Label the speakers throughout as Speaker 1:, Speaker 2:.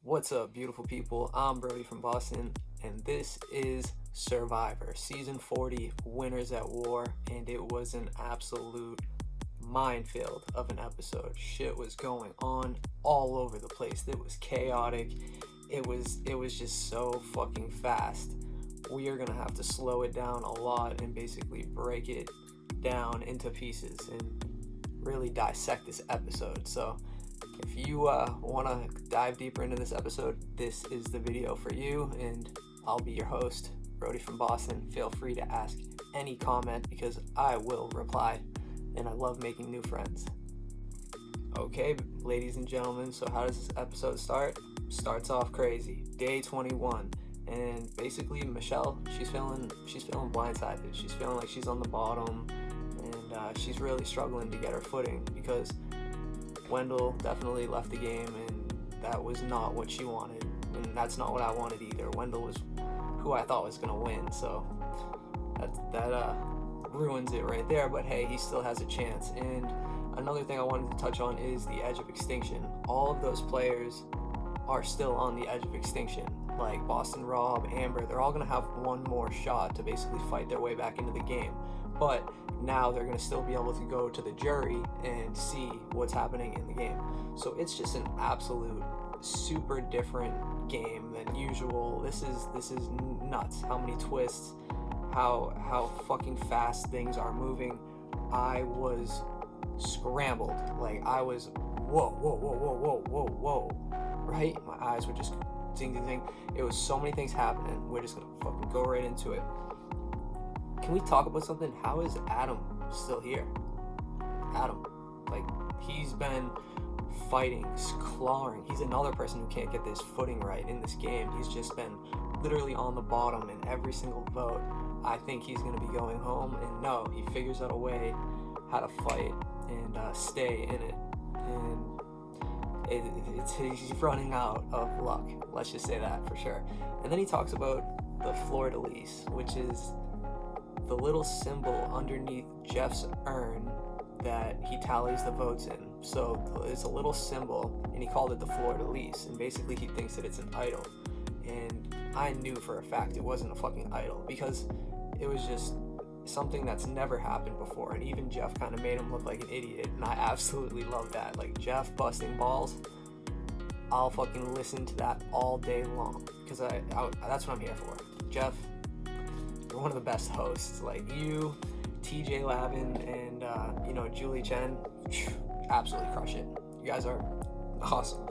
Speaker 1: What's up, beautiful people? I'm Brodie from Boston, and this is Survivor, Season 40, Winners at War, and it was an absolute minefield of an episode. Shit was going on all over the place. It was chaotic. It was just so fucking fast. We are gonna have to slow it down a lot and basically break it down into pieces and really dissect this episode. So if you want to dive deeper into this episode, this is the video for you, and I'll be your host, Brodie from Boston. Feel free to ask any comment because I will reply, and I love making new friends. Okay, ladies and gentlemen, so how does this episode start? Starts off crazy. Day 21, and basically Michelle, she's feeling blindsided. She's feeling like she's on the bottom, and she's really struggling to get her footing because Wendell definitely left the game, and that was not what she wanted, and that's not what I wanted either. Wendell was who I thought was going to win, so that ruins it right there, but hey, he still has a chance. And another thing I wanted to touch on is the edge of extinction. All of those players are still on the edge of extinction, like Boston Rob, Amber. They're all going to have one more shot to basically fight their way back into the game, but now they're going to still be able to go to the jury and see what's happening in the game. So it's just an absolute super different game than usual. This is nuts. How many twists, how fucking fast things are moving. I was scrambled. Like I was whoa, right? My eyes were just zing. It was so many things happening. We're just gonna fucking go right into it. Can we talk about something? How is Adam still here? Adam, like, he's been fighting, clawing. He's another person who can't get this footing right in this game. He's just been literally on the bottom in every single vote. I think he's going to be going home, and no, he figures out a way how to fight and stay in it. And he's running out of luck. Let's just say that for sure. And then he talks about the fleur-de-lis, which is the little symbol underneath Jeff's urn that he tallies the votes in. So it's a little symbol, and he called it the fleur-de-lis, and basically he thinks that it's an idol. And I knew for a fact it wasn't a fucking idol because it was just something that's never happened before, and even Jeff kind of made him look like an idiot, and I absolutely love that. Like, Jeff busting balls, I'll fucking listen to that all day long because I that's what I'm here for. Jeff, you're one of the best hosts. Like you, TJ Lavin, and Julie Chen, absolutely crush it. You guys are awesome.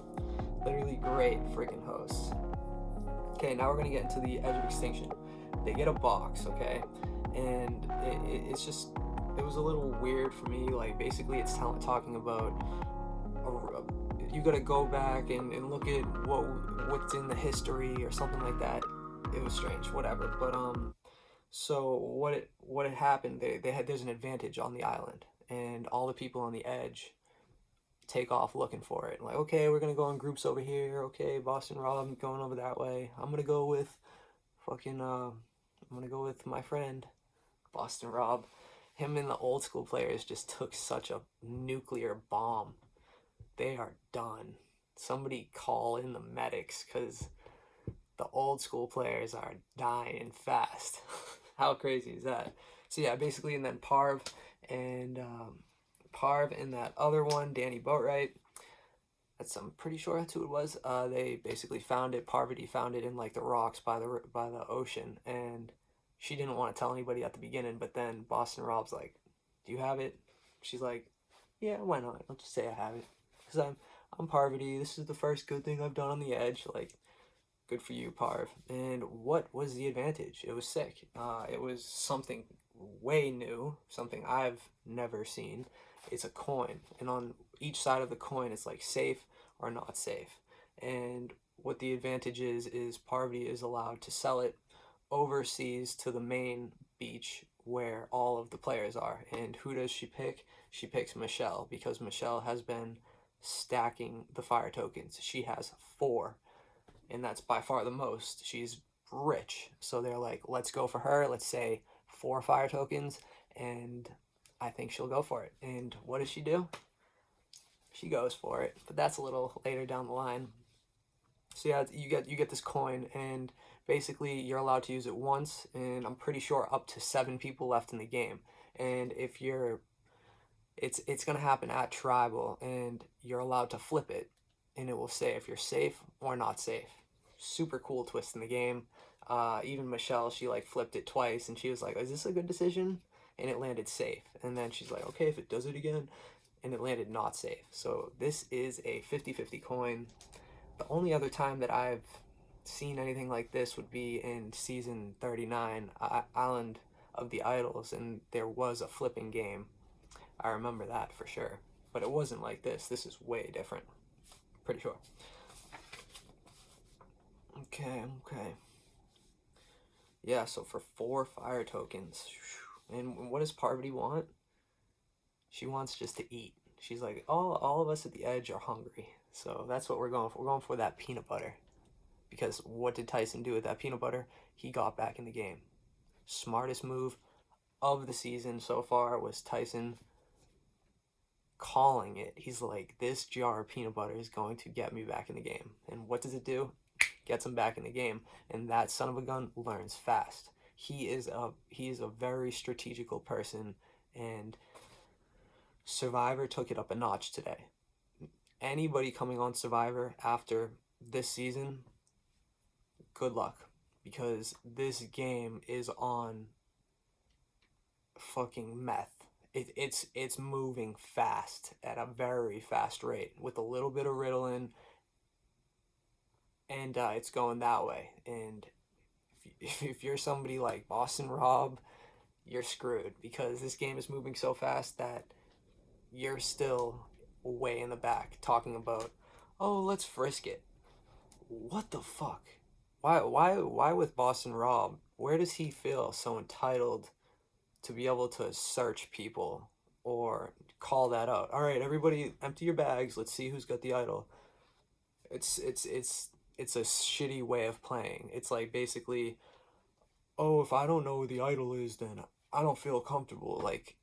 Speaker 1: Literally great freaking hosts. Okay, now we're gonna get into the edge of extinction. They get a box, okay, and it's just, it was a little weird for me. Like basically, it's talking about you gotta go back and look at what's in the history or something like that. It was strange, whatever. But so what had happened? There's an advantage on the island, and all the people on the edge take off looking for it. Like, okay, we're gonna go in groups over here. Okay, Boston Rob going over that way. I'm gonna go with my friend Boston Rob. Him and the old school players just took such a nuclear bomb. They are done. Somebody call in the medics because the old school players are dying fast. How crazy is that? So yeah, basically, and then Parv and that other one, Danny Boatwright, I'm pretty sure that's who it was. They basically found it. Parvati found it in like the rocks by the ocean, and she didn't want to tell anybody at the beginning. But then Boston Rob's like, "Do you have it?" She's like, "Yeah, why not? I'll just say I have it because I'm Parvati. This is the first good thing I've done on the edge." Like, good for you, Parv. And what was the advantage? It was sick. It was something way new, something I've never seen. It's a coin, and on each side of the coin, it's like safe or not safe. And what the advantage is Parvati is allowed to sell it overseas to the main beach where all of the players are. And who does she pick? She picks Michelle because Michelle has been stacking the fire tokens. She has 4. And that's by far the most. She's rich. So they're like, let's go for her. Let's say 4 fire tokens, and I think she'll go for it. And what does she do? She goes for it. But that's a little later down the line. So yeah, you get this coin, and basically you're allowed to use it once, and I'm pretty sure up to 7 people left in the game. And if you're, it's gonna happen at tribal, and you're allowed to flip it, and it will say if you're safe or not safe. Super cool twist in the game. Even Michelle, she like flipped it twice, and she was like, "Is this a good decision?" And it landed safe. And then she's like, "Okay, if it does it again," and it landed not safe. So this is a 50-50 coin. The only other time that I've seen anything like this would be in season 39, Island of the Idols, and there was a flipping game. I remember that for sure. But it wasn't like this. This is way different. Pretty sure. Okay. Yeah, so for 4 fire tokens. And what does Parvati want? She wants just to eat. She's like, all of us at the edge are hungry. So that's what we're going for. We're going for that peanut butter. Because what did Tyson do with that peanut butter? He got back in the game. Smartest move of the season so far was Tyson calling it. He's like, this jar of peanut butter is going to get me back in the game. And what does it do? Gets him back in the game. And that son of a gun learns fast. He is a very strategical person, and Survivor took it up a notch today. Anybody coming on Survivor after this season, good luck, because this game is on fucking meth. It's moving fast at a very fast rate with a little bit of Ritalin, and it's going that way. And if you're somebody like Boston Rob, you're screwed, because this game is moving so fast that you're still way in the back talking about, oh, let's frisk it. What the fuck? Why with Boston Rob? Where does he feel so entitled to be able to search people or call that out? All right, everybody, empty your bags. Let's see who's got the idol. It's a shitty way of playing. It's like basically, oh, if I don't know who the idol is, then I don't feel comfortable. Like,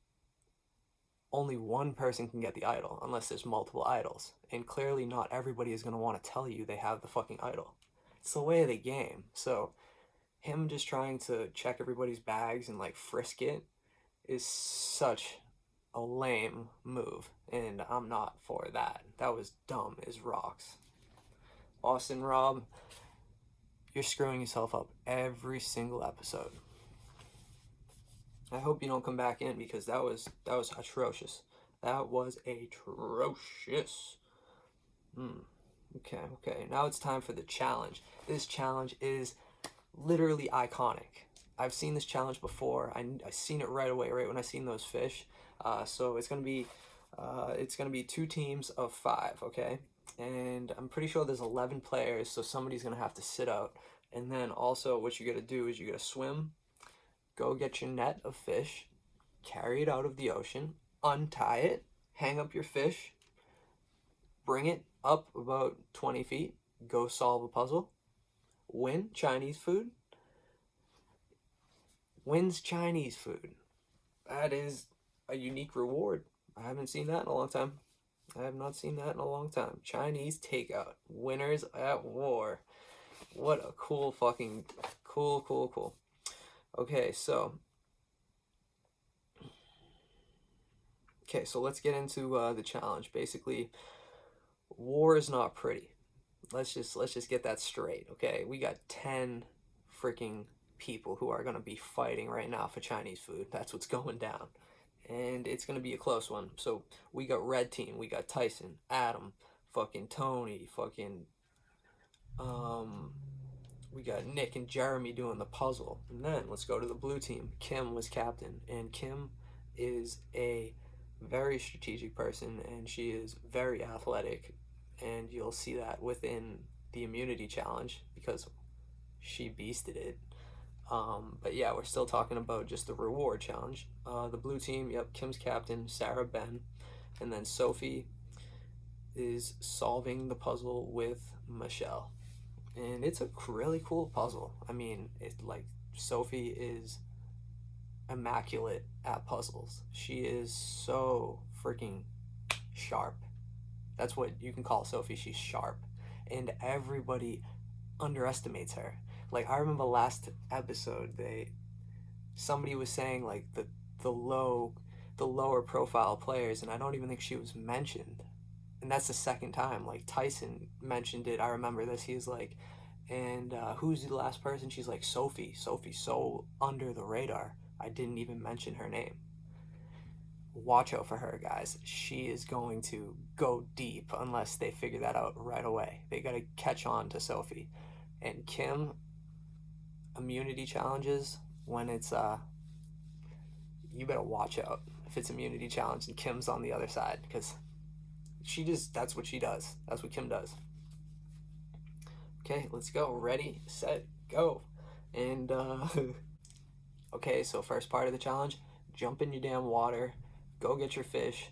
Speaker 1: only one person can get the idol unless there's multiple idols, and clearly not everybody is going to want to tell you they have the fucking idol. It's the way of the game. So him just trying to check everybody's bags and like frisk it is such a lame move, and I'm not for that. That was dumb as rocks. Boston Rob, you're screwing yourself up every single episode. I hope you don't come back in, because that was atrocious. That was atrocious. Okay. Now it's time for the challenge. This challenge is literally iconic. I've seen this challenge before. I seen it right away, right when I seen those fish. So it's gonna be 2 teams of 5. Okay, and I'm pretty sure there's 11 players, so somebody's gonna have to sit out. And then also, what you gotta do is you gotta swim. Go get your net of fish, carry it out of the ocean, untie it, hang up your fish, bring it up about 20 feet, go solve a puzzle, win Chinese food. Wins Chinese food. That is a unique reward. I haven't seen that in a long time. I have not seen that in a long time. Chinese takeout. Winners at war. What a cool fucking... Cool. Okay, so let's get into the challenge. Basically, war is not pretty. Let's just get that straight, okay? We got 10 freaking people who are going to be fighting right now for Chinese food. That's what's going down. And it's going to be a close one. So we got red team. We got Tyson, Adam, fucking Tony, fucking... we got Nick and Jeremy doing the puzzle. And then let's go to the blue team. Kim was captain. And Kim is a very strategic person, and she is very athletic. And you'll see that within the immunity challenge, because she beasted it. But yeah, we're still talking about just the reward challenge. The blue team, yep, Kim's captain, Sarah, Ben, and then Sophie is solving the puzzle with Michelle. And it's a really cool puzzle. I mean, Sophie is immaculate at puzzles. She is so freaking sharp. That's what you can call Sophie. She's sharp. and everybody underestimates her. Like, I remember last episode, somebody was saying like the lower profile players, and I don't even think she was mentioned. And that's the second time. Like, Tyson mentioned it. I remember this. He was like, and who's the last person? She's like, Sophie. Sophie's so under the radar. I didn't even mention her name. Watch out for her, guys. She is going to go deep unless they figure that out right away. They got to catch on to Sophie. And Kim, immunity challenges, when it's you better watch out if it's immunity challenge and Kim's on the other side, because that's what she does. That's what Kim does. Okay, let's go. Ready, set, go. And okay, so first part of the challenge, jump in your damn water, go get your fish,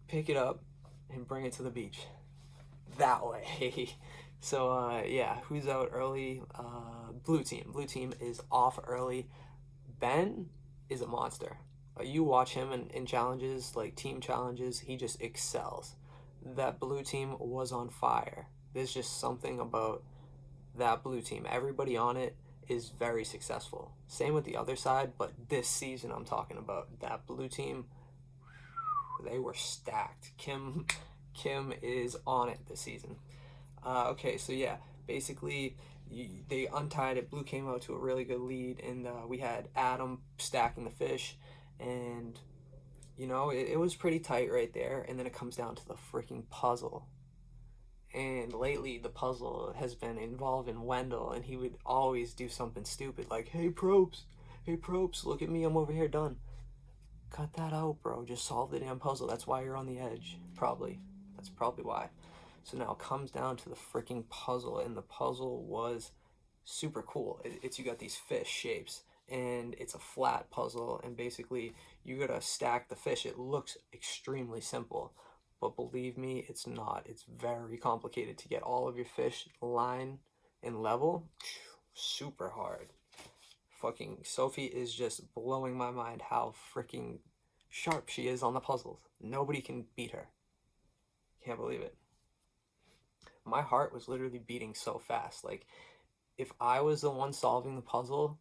Speaker 1: pick it up, and bring it to the beach. That way. So yeah, who's out early? Blue team. Blue team is off early. Ben is a monster. You watch him in challenges, like team challenges, he just excels. That blue team was on fire. There's just something about that blue team. Everybody on it is very successful. Same with the other side, but this season I'm talking about, that blue team, they were stacked. Kim is on it this season. Okay, so yeah, basically they untied it. Blue came out to a really good lead, and we had Adam stacking the fish, and you know, it was pretty tight right there. And then it comes down to the freaking puzzle. And lately, the puzzle has been involving Wendell, and he would always do something stupid like, hey, Probes, look at me, I'm over here done. Cut that out, bro. Just solve the damn puzzle. That's why you're on the edge. Probably. That's probably why. So now it comes down to the freaking puzzle, and the puzzle was super cool. You got these fish shapes, and it's a flat puzzle, and basically you gotta stack the fish. It looks extremely simple, but believe me, it's not. It's very complicated to get all of your fish line and level. Super hard. Fucking Sophie is just blowing my mind how freaking sharp she is on the puzzles. Nobody can beat her. Can't believe it. My heart was literally beating so fast. Like, if I was the one solving the puzzle,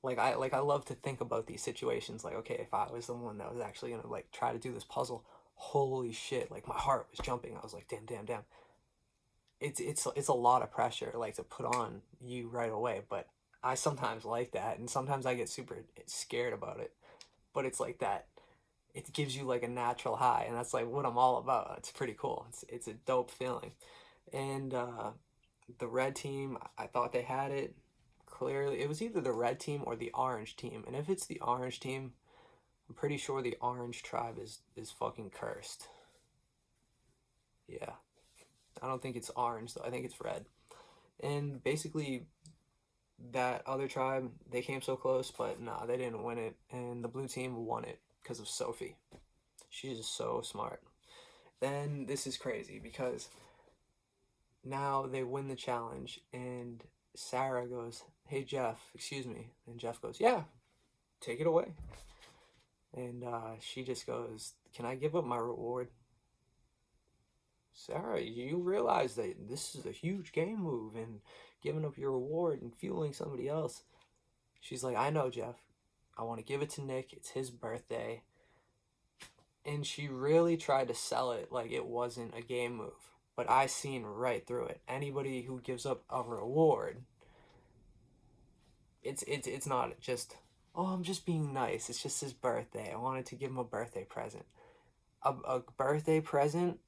Speaker 1: I love to think about these situations. Like, okay, if I was the one that was actually gonna like try to do this puzzle, holy shit! Like, my heart was jumping. I was like, damn. It's a lot of pressure, like, to put on you right away. But I sometimes like that, and sometimes I get super scared about it. But it's like that. It gives you like a natural high, and that's like what I'm all about. It's pretty cool. It's a dope feeling. And the red team, I thought they had it clearly. It was either the red team or the orange team. And if it's the orange team, I'm pretty sure the orange tribe is fucking cursed. Yeah. I don't think it's orange, though. I think it's red. And basically, that other tribe, they came so close, but nah, they didn't win it. And the blue team won it because of Sophie. She's just so smart. Then this is crazy because now they win the challenge, and Sarah goes, hey, Jeff, excuse me. And Jeff goes, yeah, take it away. And she just goes, can I give up my reward? Sarah, you realize that this is a huge game move, and giving up your reward and fueling somebody else. She's like, I know, Jeff. I want to give it to Nick. It's his birthday. And she really tried to sell it like it wasn't a game move. But I seen right through it. Anybody who gives up a reward, it's not just, oh, I'm just being nice. It's just his birthday. I wanted to give him a birthday present. A birthday present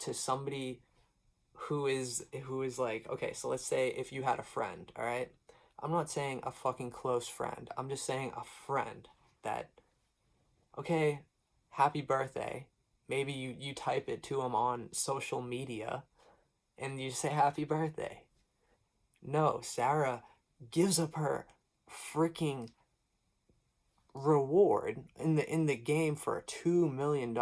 Speaker 1: to somebody who is like, okay, so let's say if you had a friend, all right? I'm not saying a fucking close friend. I'm just saying a friend that, okay, happy birthday. Maybe you type it to him on social media and you say happy birthday. No, Sarah gives up her freaking reward in the game for $2 million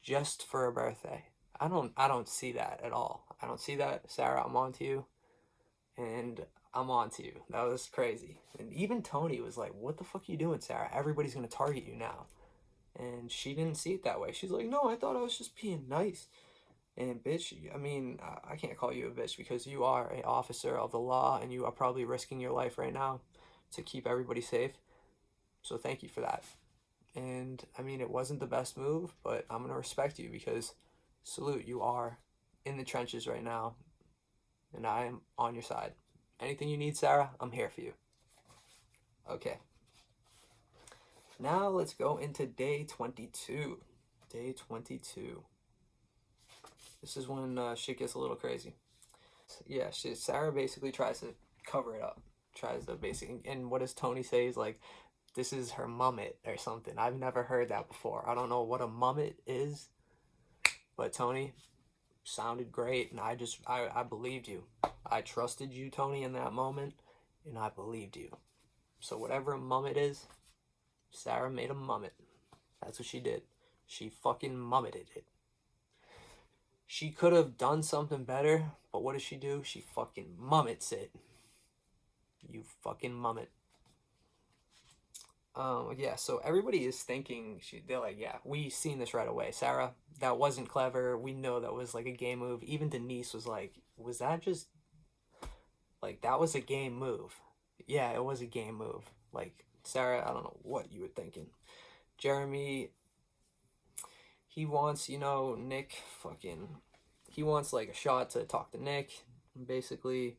Speaker 1: just for a birthday. I don't see that at all. I don't see that. Sarah, I'm on to you. And I'm on to you. That was crazy. And even Tony was like, what the fuck are you doing, Sarah? Everybody's going to target you now. And she didn't see it that way. She's like, no, I thought I was just being nice. And bitch, I mean, I can't call you a bitch because you are an officer of the law and you are probably risking your life right now to keep everybody safe. So thank you for that. And I mean, it wasn't the best move, but I'm gonna respect you because salute, you are in the trenches right now, and I am on your side. Anything you need, Sarah, I'm here for you. Okay. Now let's go into day 22. Day 22. This is when shit gets a little crazy. Yeah, Sarah basically tries to cover it up. Tries to basically, and what does Tony say? He's like, this is her mummet or something. I've never heard that before. I don't know what a mummet is, but Tony sounded great, and I believed you. I trusted you, Tony, in that moment, and I believed you. So whatever a mummet is, Sarah made a mummet. That's what she did. She fucking mummeted it. She could have done something better, but what does she do? She fucking mummets it. You fucking mummet. Yeah, so everybody is thinking, they're like, yeah, we seen this right away. Sarah, that wasn't clever. We know that was like a game move. Even Denise was like, was that just, like, that was a game move. Yeah, it was a game move. Like, Sarah, I don't know what you were thinking. Jeremy, he wants, Nick he wants like a shot to talk to Nick. Basically,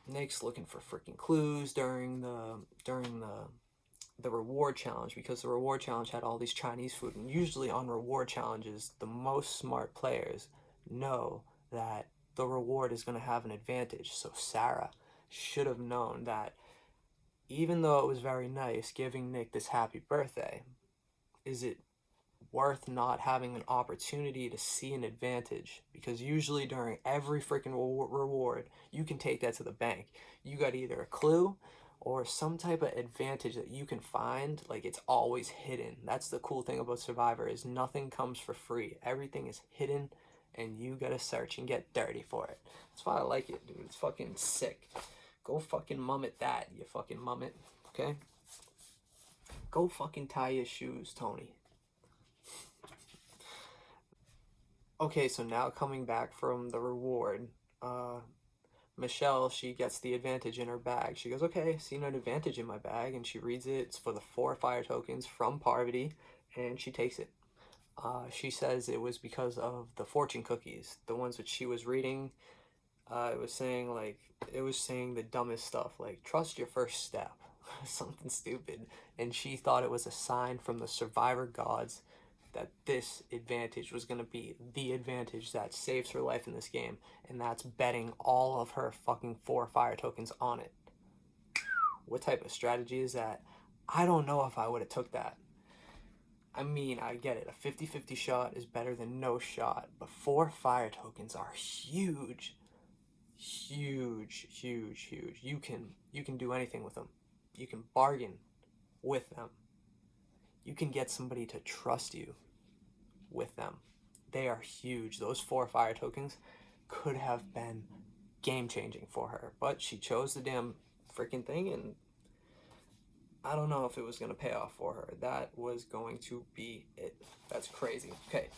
Speaker 1: Nick's looking for freaking clues during the reward challenge, because the reward challenge had all these Chinese food, and usually on reward challenges, the most smart players know that the reward is going to have an advantage. So Sarah should have known that even though it was very nice giving Nick this happy birthday, is it worth not having an opportunity to see an advantage? Because usually during every freaking reward, you can take that to the bank. You got either a clue or some type of advantage that you can find. Like, it's always hidden. That's the cool thing about Survivor, is nothing comes for free. Everything is hidden, and you gotta search and get dirty for it. That's why I like it, dude. It's fucking sick. Go fucking mummet that, you fucking mummet. Okay? Go fucking tie your shoes, Tony. Okay, so now coming back from the reward, Michelle, she gets the advantage in her bag. She goes, okay, I see an advantage in my bag, and she reads it. It's for the 4 fire tokens from Parvati, and she takes it. She says it was because of the fortune cookies, the ones which she was reading. It was saying the dumbest stuff, like, trust your first step, something stupid. And she thought it was a sign from the survivor gods that this advantage was going to be the advantage that saves her life in this game, and that's betting all of her fucking 4 fire tokens on it. What type of strategy is that? I don't know if I would have took that. I mean, I get it. A 50-50 shot is better than no shot, but 4 fire tokens are huge. Huge, huge, huge. You can do anything with them. You can bargain with them. You can get somebody to trust you with them. They are huge. Those 4 fire tokens could have been game-changing for her, but she chose the damn freaking thing, and I don't know if it was going to pay off for her. That was going to be it. That's crazy. Okay.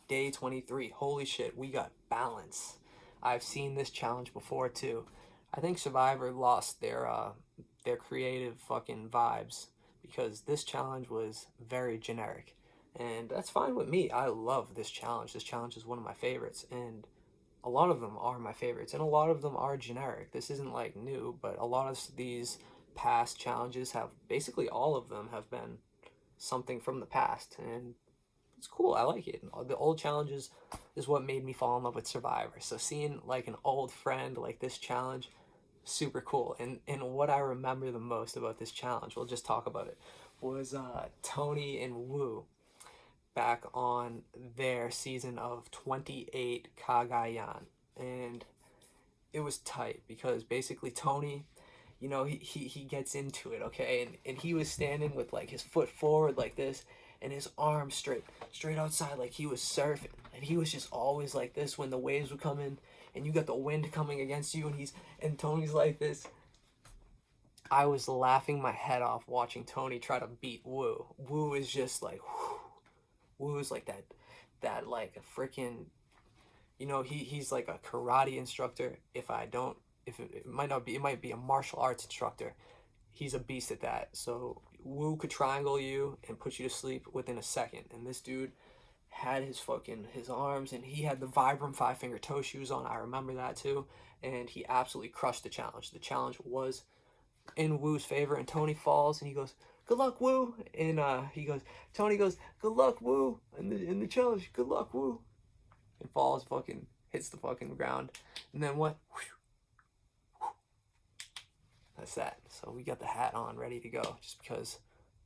Speaker 1: Day 23. Holy shit, we got balance. I've seen this challenge before too. I think Survivor lost their creative fucking vibes, because this challenge was very generic. And that's fine with me. I love this challenge. This challenge is one of my favorites, and a lot of them are my favorites, and a lot of them are generic. This isn't like new, but a lot of these past challenges have, basically all of them have been something from the past, and it's cool. I like it. The old challenges is what made me fall in love with Survivor. So seeing like an old friend like this challenge, super cool. And what I remember the most about this challenge, we'll just talk about it, was Tony and Wu back on their season of 28 Cagayan. And it was tight because basically Tony, he gets into it, okay? And he was standing with like his foot forward like this, and his arm straight outside like he was surfing. And he was just always like this when the waves would come in, and you got the wind coming against you, and Tony's like this. I was laughing my head off watching Tony try to beat Wu. Wu is just like, Wu is like that like a freaking, he's like a karate instructor. It might not be, it might be a martial arts instructor. He's a beast at that. So Wu could triangle you and put you to sleep within a second. And this dude had his arms, and he had the Vibram 5-finger toe shoes on. I remember that too. And he absolutely crushed the challenge. The challenge was in Wu's favor, and Tony falls, and he goes, "Good luck, Wu." And Tony goes, "Good luck, Wu." In the challenge, "Good luck, Wu." And falls, fucking hits the fucking ground. And then what? That's that. So we got the hat on, ready to go, just because.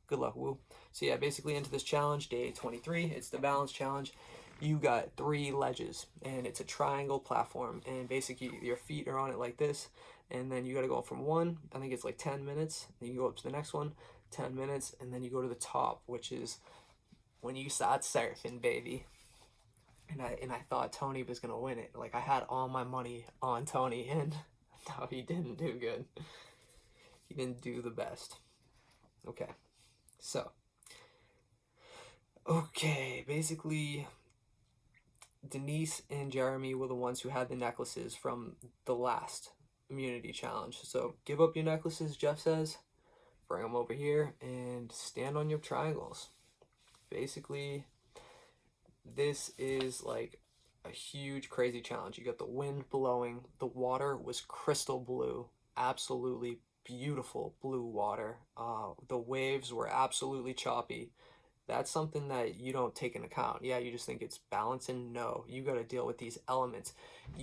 Speaker 1: Good luck, Wu. So yeah, basically into this challenge, day 23. It's the balance challenge. You got 3 ledges, and it's a triangle platform, and basically your feet are on it like this, and then you got to go from one, I think it's like 10 minutes, then you go up to the next one, 10 minutes, and then you go to the top, which is when you start surfing, baby. And I thought Tony was gonna win it. Like, I had all my money on Tony, and no, he didn't do good. He didn't do the best. Okay, so basically Denise and Jeremy were the ones who had the necklaces from the last immunity challenge. So give up your necklaces, Jeff says, bring them over here and stand on your triangles. Basically, this is like a huge, crazy challenge. You got the wind blowing, the water was crystal blue, absolutely beautiful blue water. The waves were absolutely choppy. That's something that you don't take into account. Yeah, you just think it's balancing. No, you got to deal with these elements.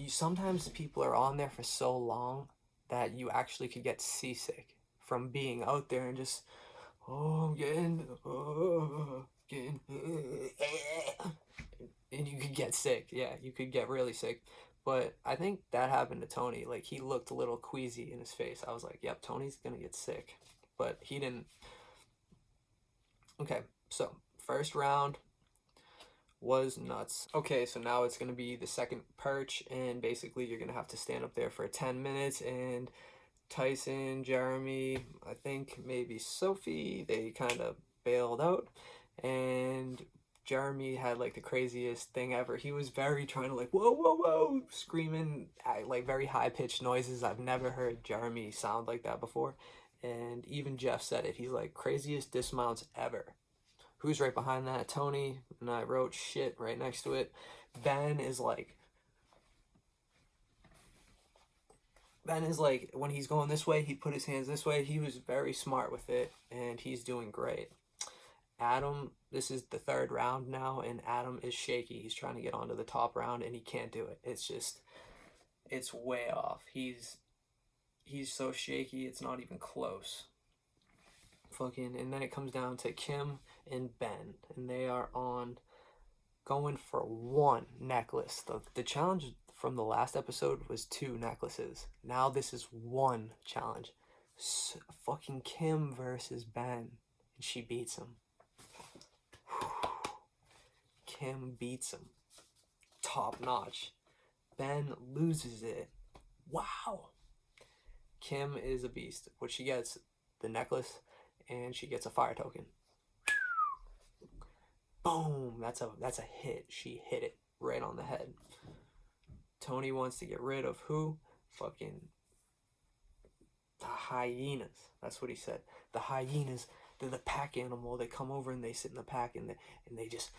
Speaker 1: Sometimes people are on there for so long that you actually could get seasick from being out there and just, I'm getting, and you could get sick. Yeah, you could get really sick. But I think that happened to Tony. Like, he looked a little queasy in his face. I was like, yep, Tony's gonna get sick. But he didn't. Okay, so first round was nuts. Okay, so now it's gonna be the second perch, and basically you're gonna have to stand up there for 10 minutes, and Tyson, Jeremy, I think maybe Sophie, they kind of bailed out, and Jeremy had like the craziest thing ever. He was very trying to like, whoa, whoa, whoa, screaming at like very high pitched noises. I've never heard Jeremy sound like that before. And even Jeff said it. He's like, craziest dismounts ever. Who's right behind that? Tony. And I wrote shit right next to it. Ben is like, when he's going this way, he put his hands this way. He was very smart with it, and he's doing great. Adam, this is the third round now, and Adam is shaky. He's trying to get onto the top round, and he can't do it. It's way off. He's so shaky, it's not even close. And then it comes down to Kim and Ben, and they are going for 1 necklace. The challenge from the last episode was 2 necklaces. Now this is 1 challenge. Fucking Kim versus Ben, and she beats him. Kim beats him. Top notch. Ben loses it. Wow. Kim is a beast. What she gets, the necklace, and she gets a fire token. Boom. That's a hit. She hit it right on the head. Tony wants to get rid of who? Fucking the hyenas. That's what he said. The hyenas, they're the pack animal. They come over and they sit in the pack, and they just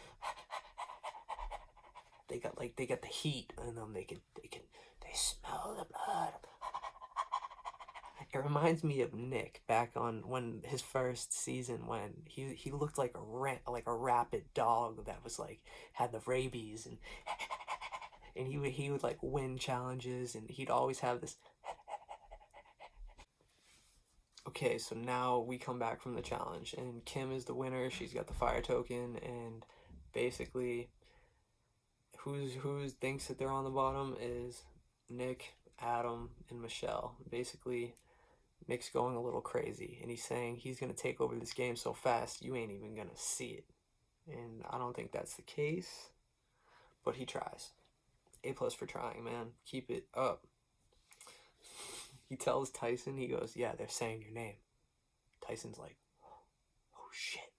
Speaker 1: they got the heat in them. They smell the blood. It reminds me of Nick back on when his first season, when he looked like a rabid dog that was like had the rabies, and he would like win challenges, and he'd always have this. Okay, so now we come back from the challenge, and Kim is the winner. She's got the fire token, and basically who thinks that they're on the bottom is Nick, Adam, and Michelle. Basically, Nick's going a little crazy, and he's saying he's going to take over this game so fast you ain't even going to see it. And I don't think that's the case, but he tries. A+ for trying, man. Keep it up. He tells Tyson, he goes, yeah, they're saying your name. Tyson's like, oh shit.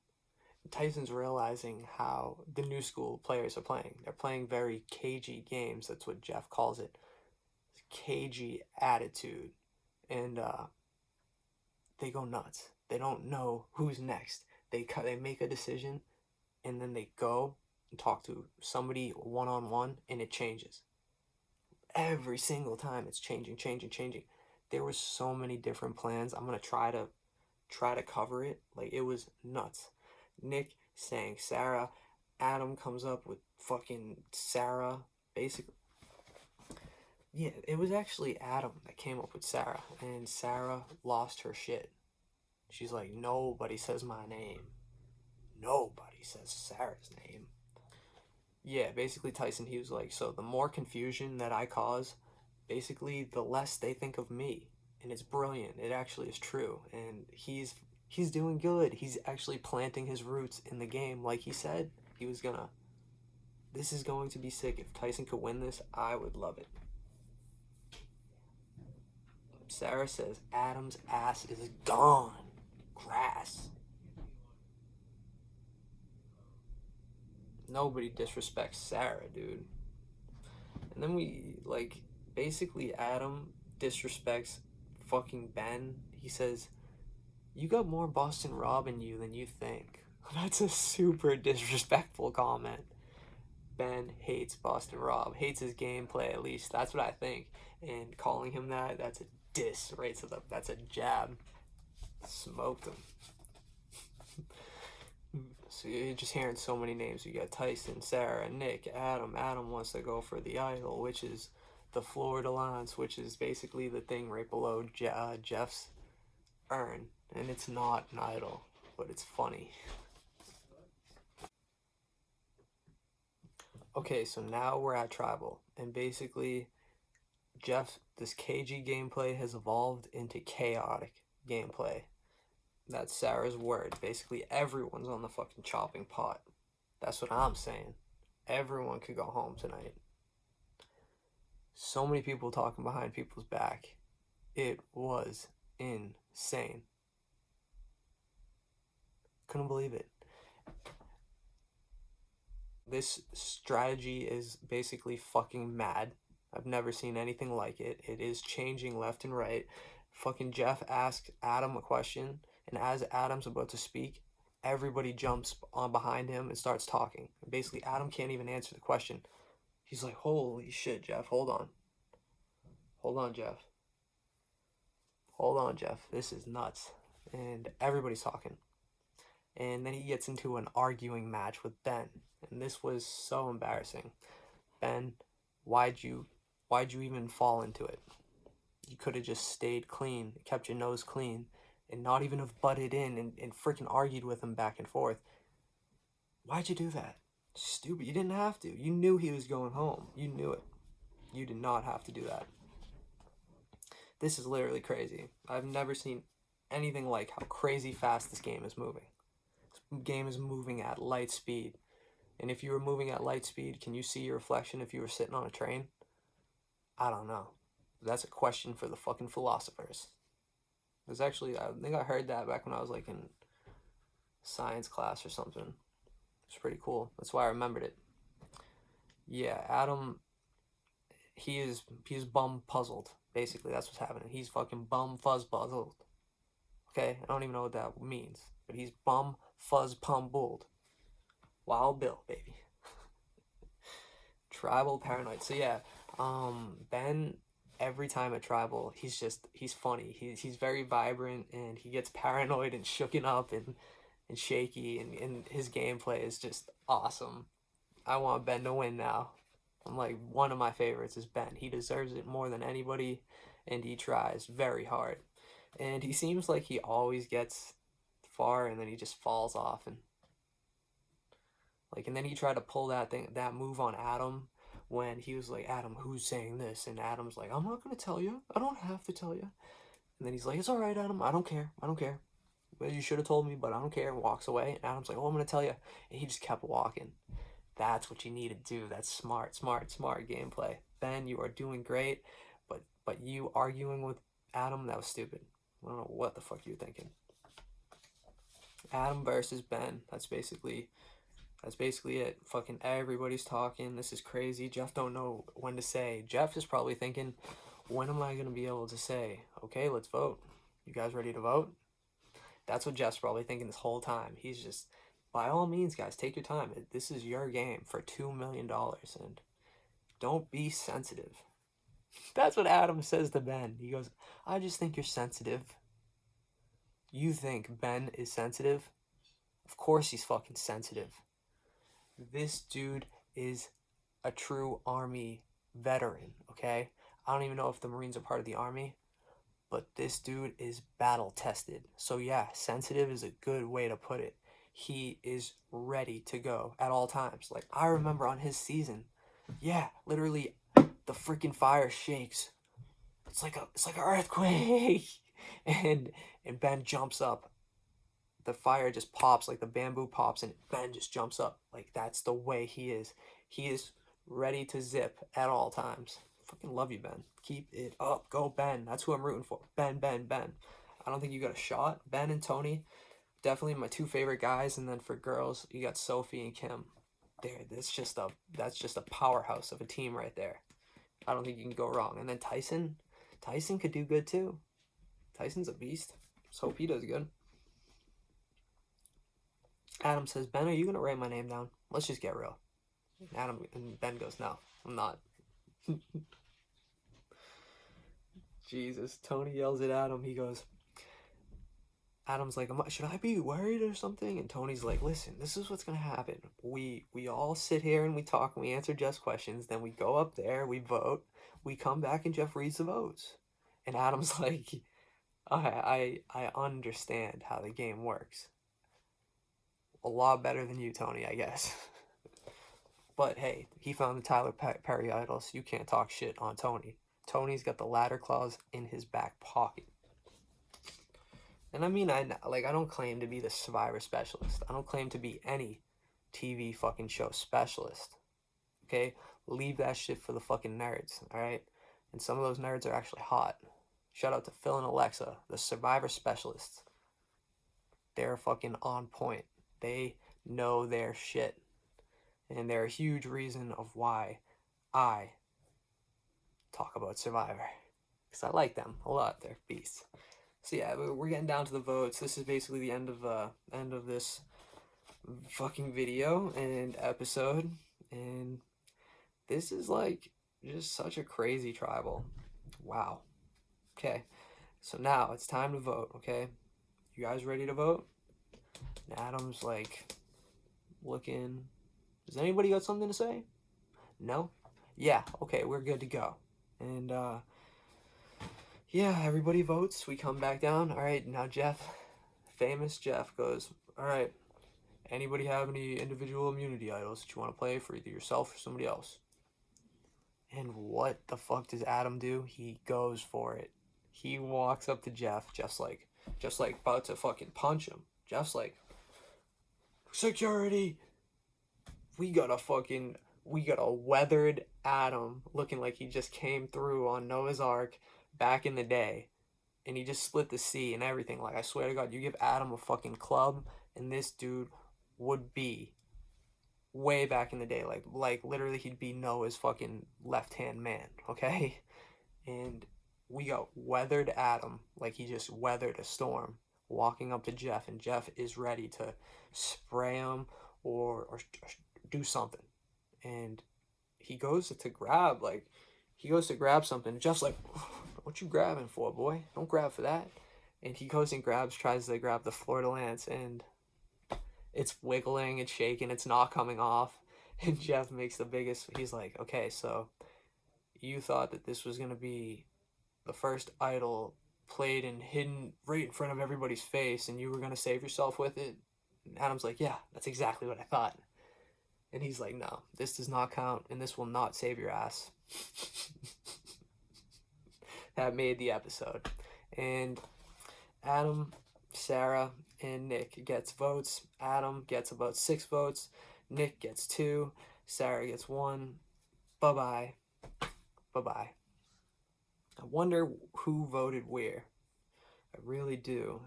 Speaker 1: Tyson's realizing how the new school players are playing. They're playing very cagey games. That's what Jeff calls it. Cagey attitude. And they go nuts. They don't know who's next. They make a decision, and then they go and talk to somebody one-on-one, and it changes. Every single time it's changing. There were so many different plans. I'm going to try to cover it. Like, it was nuts. Nick saying Sarah. Adam comes up with fucking Sarah, basically. Yeah, it was actually Adam that came up with Sarah, and Sarah lost her shit. She's like, nobody says my name. Nobody says Sarah's name. Yeah, basically Tyson, he was like, so the more confusion that I cause, basically the less they think of me. And it's brilliant. It actually is true. And he's doing good. He's actually planting his roots in the game like he said he was gonna. This is going to be sick. If Tyson could win this, I would love it. Sarah says Adam's ass is gone. Grass. Nobody disrespects Sarah, dude. And then basically Adam disrespects fucking Ben. He says, you got more Boston Rob in you than you think. That's a super disrespectful comment. Ben hates Boston Rob, hates his gameplay, at least. That's what I think. And calling him that's a diss right to that's a jab. Smoked him. So you're just hearing so many names. You got Tyson, Sarah, Nick, Adam. Adam wants to go for the idol, which is the Florida Lance, which is basically the thing right below Jeff's urn. And it's not an idol, but it's funny. Okay, so now we're at Tribal. And basically, this cagey gameplay has evolved into chaotic gameplay. That's Sarah's word. Basically, everyone's on the fucking chopping pot. That's what I'm saying. Everyone could go home tonight. So many people talking behind people's back. It was insane. Couldn't believe it. This strategy is basically fucking mad. I've never seen anything like it. It is changing left and right. Fucking Jeff asked Adam a question, and as Adam's about to speak, everybody jumps on behind him and starts talking. Basically, Adam can't even answer the question. He's like, holy shit, Jeff, hold on. Hold on, Jeff. Hold on, Jeff. This is nuts. And everybody's talking. And then he gets into an arguing match with Ben. And this was so embarrassing. Ben, why'd you even fall into it? You could have just stayed clean, kept your nose clean, and not even have butted in and freaking argued with him back and forth. Why'd you do that? Stupid. You didn't have to. You knew he was going home. You knew it. You did not have to do that. This is literally crazy. I've never seen anything like how crazy fast this game is moving. This game is moving at light speed. And if you were moving at light speed, can you see your reflection if you were sitting on a train? I don't know. That's a question for the fucking philosophers. There's actually, I think I heard that back when I was like in science class or something. It's pretty cool. That's why I remembered it. Yeah, Adam, he's bum puzzled. Basically, that's what's happening. He's fucking bum fuzz puzzled. Okay, I don't even know what that means, but he's bum fuzz puzzled. Wild Bill, baby. Tribal paranoid. So yeah, Ben, every time at Tribal, he's funny. He's very vibrant, and he gets paranoid and shooken up and shaky, and his gameplay is just awesome. I want Ben to win now. I'm like, one of my favorites is Ben. He deserves it more than anybody, and he tries very hard. And he seems like he always gets far, and then he just falls off, and then he tried to pull that move on Adam when he was like, Adam, who's saying this? And Adam's like, I'm not gonna tell you. I don't have to tell you. And then he's like, it's all right, Adam. I don't care. Well, you should have told me, but I don't care. And walks away. And Adam's like, oh, I'm gonna tell you. And he just kept walking. That's what you need to do. That's smart gameplay. Ben, you are doing great, but you arguing with Adam, that was stupid. I don't know what the fuck you were thinking. Adam versus Ben. That's basically it. Fucking everybody's talking. This is crazy. Jeff don't know when to say. Jeff is probably thinking, when am I going to be able to say, okay, let's vote. You guys ready to vote? That's what Jeff's probably thinking this whole time. He's just, by all means, guys, take your time. This is your game for $2 million, and don't be sensitive. That's what Adam says to Ben. He goes, I just think you're sensitive. You think Ben is sensitive? Of course he's fucking sensitive. This dude is a true Army veteran, okay? I don't even know if the Marines are part of the Army, but this dude is battle tested. So yeah, sensitive is a good way to put it. He is ready to go at all times. Like, I remember on his season, yeah, literally the freaking fire shakes. It's like an earthquake. and Ben jumps up. The fire just pops, like the bamboo pops, and Ben just jumps up. Like, that's the way he is. He is ready to zip at all times. Fucking love you, Ben. Keep it up. Go, Ben. That's who I'm rooting for. Ben. I don't think you got a shot. Ben and Tony, definitely my two favorite guys. And then for girls, you got Sophie and Kim. There, that's just a powerhouse of a team right there. I don't think you can go wrong. And then Tyson could do good too. Tyson's a beast. Let's hope he does good. Adam says, Ben, are you gonna write my name down? Let's just get real. And Ben goes, no, I'm not. Jesus. Tony yells at Adam. He goes, Adam's like, should I be worried or something? And Tony's like, listen, this is what's gonna happen. We all sit here and we talk and we answer Jeff's questions. Then we go up there, we vote, we come back and Jeff reads the votes. And Adam's like, I understand how the game works. A lot better than you, Tony, I guess. But hey, he found the Tyler Perry idol, so you can't talk shit on Tony. Tony's got the ladder clause in his back pocket. And I mean, I don't claim to be the Survivor specialist. I don't claim to be any TV fucking show specialist. Okay? Leave that shit for the fucking nerds, alright? And some of those nerds are actually hot. Shout out to Phil and Alexa, the Survivor specialists. They're fucking on point. They know their shit. And they're a huge reason of why I talk about Survivor. Because I like them a lot. They're beasts. So yeah, we're getting down to the votes. This is basically the end of this fucking video and episode. And this is like just such a crazy tribal. Wow. Okay. So now it's time to vote, okay? You guys ready to vote? And Adam's like looking. Does anybody got something to say? No? Yeah, okay, we're good to go. And yeah, everybody votes. We come back down. All right, now famous Jeff goes, all right, anybody have any individual immunity idols that you want to play for either yourself or somebody else? And what the fuck does Adam do? He goes for it. He walks up to Jeff, Jeff's like about to fucking punch him. Jeff's like, security. We got a weathered Adam looking like he just came through on Noah's Ark back in the day. And he just split the sea and everything. Like, I swear to God, you give Adam a fucking club and this dude would be way back in the day. Like literally he'd be Noah's fucking left-hand man, okay? And we got weathered Adam, like he just weathered a storm, walking up to Jeff, and Jeff is ready to spray him or do something. And he goes to grab something. Jeff's like, what you grabbing for, boy? Don't grab for that. And he goes and tries to grab the fleur-de-lance, and it's wiggling, it's shaking, it's not coming off. And Jeff makes the biggest, he's like, okay, so you thought that this was going to be the first idol played and hidden right in front of everybody's face, and you were going to save yourself with it? And Adam's like, yeah, that's exactly what I thought. And he's like, no, this does not count, and this will not save your ass. That made the episode. And Adam, Sarah, and Nick gets votes. Adam gets about 6 votes. Nick gets 2. Sarah gets 1. Bye-bye. Bye-bye. I wonder who voted where. I really do.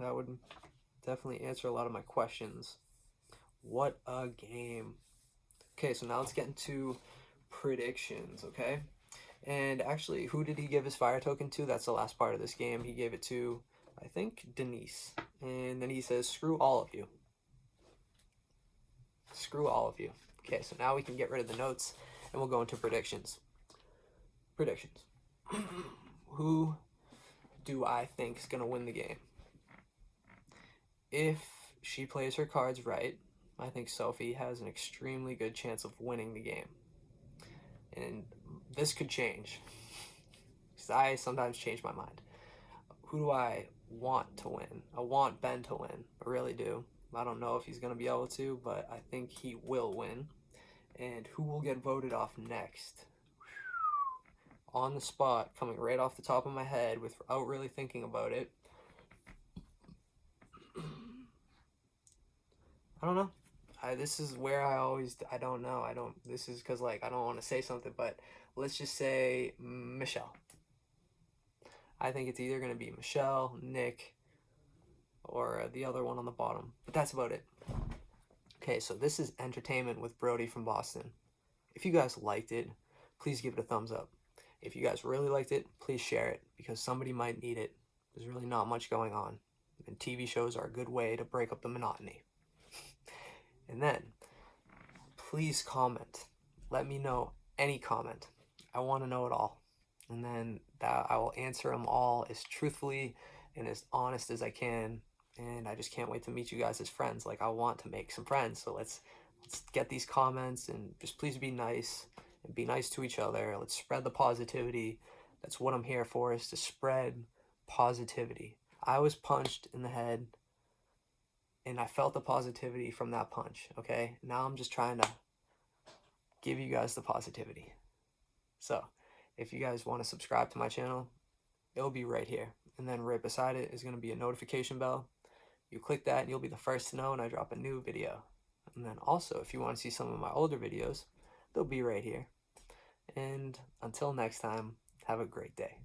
Speaker 1: definitely answer a lot of my questions. What a game. Okay, so now let's get into predictions, okay? And actually, who did he give his fire token to? That's the last part of this game. He gave it to, I think, Denise. And then he says, screw all of you. Screw all of you. Okay, so now we can get rid of the notes and we'll go into predictions. Predictions. Who do I think is going to win the game? If she plays her cards right, I think Sophie has an extremely good chance of winning the game. And this could change, because I sometimes change my mind. Who do I want to win? I want Ben to win. I really do. I don't know if he's going to be able to, but I think he will win. And who will get voted off next? On the spot, coming right off the top of my head without really thinking about it. I don't know. This is where I don't know. This is because, like, I don't want to say something, but let's just say Michelle. I think it's either going to be Michelle, Nick, or the other one on the bottom. But that's about it. Okay, so this is Entertainment with Brodie from Boston. If you guys liked it, please give it a thumbs up. If you guys really liked it, please share it, because somebody might need it. There's really not much going on, and TV shows are a good way to break up the monotony. And then, please comment. Let me know any comment. I want to know it all. And then I will answer them all as truthfully and as honest as I can. And I just can't wait to meet you guys as friends. Like, I want to make some friends. So let's get these comments, and just please be nice and be nice to each other. Let's spread the positivity. That's what I'm here for, is to spread positivity. I was punched in the head, and I felt the positivity from that punch, okay? Now I'm just trying to give you guys the positivity. So, if you guys want to subscribe to my channel, it'll be right here. And then right beside it is going to be a notification bell. You click that and you'll be the first to know when I drop a new video. And then also, if you want to see some of my older videos, they'll be right here. And until next time, have a great day.